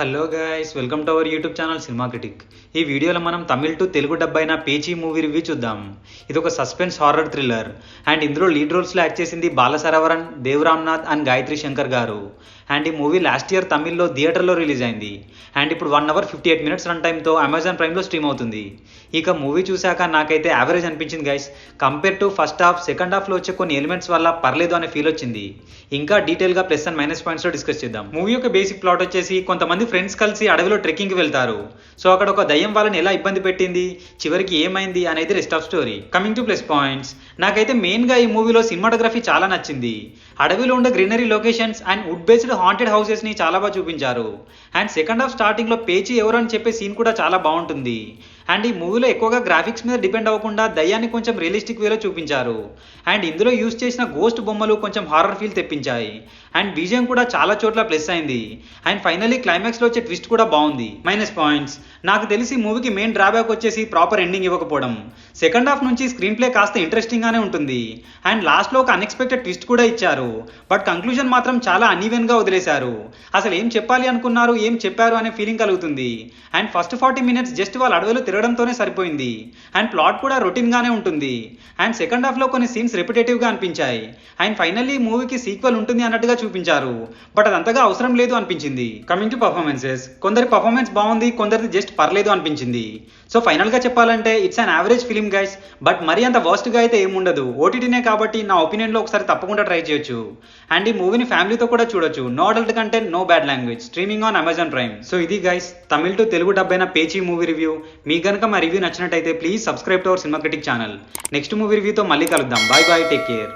Hello guys, welcome to our YouTube channel cinema critic. ఈ వీడియోలో మనం తమిళ్ టు తెలుగు డబ్ అయిన పేచీ మూవీ రివ్యూ చూద్దాం. ఇది ఒక సస్పెన్స్ హారర్ థ్రిల్లర్ అండ్ ఇందులో లీడ్ రోల్స్లో యాక్ట్ చేసింది బాలసరవరన్, దేవ్ రామ్నాథ్ అండ్ గాయత్రి శంకర్ గారు. అండ్ ఈ మూవీ లాస్ట్ ఇయర్ తమిళ్లో థియేటర్లో రిలీజ్ అయింది అండ్ ఇప్పుడు 1 hour 58 minutes రన్ టైంతో అమెజాన్ ప్రైమ్లో స్ట్రీమ్ అవుతుంది. ఇక మూవీ చూశాక నాకైతే యావరేజ్ అనిపించింది guys. Compare to first half, second హాఫ్లో వచ్చే కొన్ని ఎలిమెంట్స్ వల్ల పర్లేదు అనే ఫీల్ వచ్చింది. ఇంకా డీటెయిల్గా ప్లస్ అండ్ మైనస్ పాయింట్స్లో డిస్కస్ చేద్దాం. మూవీ యొక్క బేసిక్ ప్లాట్ వచ్చేసి కొంతమంది ఫ్రెండ్స్ కలిసి అడవిలో ట్రెక్కింగ్కి వెళ్తారు. సో అక్కడ ఒక దయ్యం వాళ్ళని ఎలా ఇబ్బంది పెట్టింది, చివరికి ఏమైంది అనేది rest of story. Coming to plus points, నాకైతే మెయిన్గా ఈ మూవీలో సినిమాటోగ్రఫీ చాలా నచ్చింది. అడవిలో ఉండే greenery locations and wood based haunted హౌసెస్ని చాలా బాగా చూపించారు. అండ్ సెకండ్ హాఫ్ స్టార్టింగ్లో పేచీ ఎవరు అని చెప్పే సీన్ కూడా చాలా బాగుంటుంది. అండ్ ఈ మూవీలో ఎక్కువగా గ్రాఫిక్స్ మీద డిపెండ్ అవ్వకుండా దయ్యాన్ని కొంచెం రియలిస్టిక్ వేలో చూపించారు. అండ్ ఇందులో యూజ్ చేసిన గోస్ట్ బొమ్మలు కొంచెం హారర్ ఫీల్ తెప్పించాయి. అండ్ బీజిఎం కూడా చాలా చోట్ల ప్లస్ అయింది. అండ్ ఫైనలీ క్లైమాక్స్లో వచ్చే ట్విస్ట్ కూడా బాగుంది. మైనస్ పాయింట్స్, నాకు తెలిసి మూవీకి మెయిన్ డ్రాబ్యాక్ వచ్చేసి ప్రాపర్ ఎండింగ్ ఇవ్వకపోవడం. సెకండ్ హాఫ్ నుంచి స్క్రీన్ ప్లే కాస్త ఇంట్రెస్టింగ్గానే ఉంటుంది. అండ్ లాస్ట్లో ఒక అన్ఎక్స్పెక్టెడ్ ట్విస్ట్ కూడా ఇచ్చారు. బట్ కంక్లూజన్ మాత్రం చాలా అన్ఈవెన్గా వదిలేశారు. అసలు ఏం చెప్పాలి అనుకున్నారు, ఏం చెప్పారు అనే ఫీలింగ్ కలుగుతుంది. అండ్ ఫస్ట్ 40 minutes జస్ట్ వాళ్ళ అడవిలో తిరగడంతోనే సరిపోయింది. అండ్ ప్లాట్ కూడా రొటీన్గానే ఉంటుంది. అండ్ సెకండ్ హాఫ్లో కొన్ని సీన్స్ రెపిటేటివ్గా అనిపించాయి. అండ్ ఫైనల్లీ మూవీకి సీక్వెల్ ఉంటుంది అన్నట్టుగా చూపించారు. బట్ అది అంతగా అవసరం లేదు అనిపించింది. కమింగ్ టు పర్ఫార్మెన్సెస్, కొందరి పర్ఫార్మెన్స్ బాగుంది, కొందరిది జస్ట్ పర్లేదు అనిపించింది. సో ఫైనల్గా చెప్పాలంటే it's an average film guys. But మరీ అంత వర్స్ట్గా అయితే ఏముండదు. ఓటీటీనే కాబట్టి నా ఒపీనియన్లో ఒకసారి తప్పకుండా ట్రై చేయొచ్చు. అండ్ ఈ మూవీని ఫ్యామిలీతో కూడా చూడొచ్చు. No adult content, no bad language, streaming on Amazon Prime. So ఇది guys Tamil to Telugu dub అయిన పేచీ మూవీ రివ్యూ. మీకు కనుక మా రివ్యూ నచ్చినట్టయితే please subscribe to our cinema critic channel. Next movie రివ్యూతో మళ్ళీ కలుద్దాం. Bye bye, take care.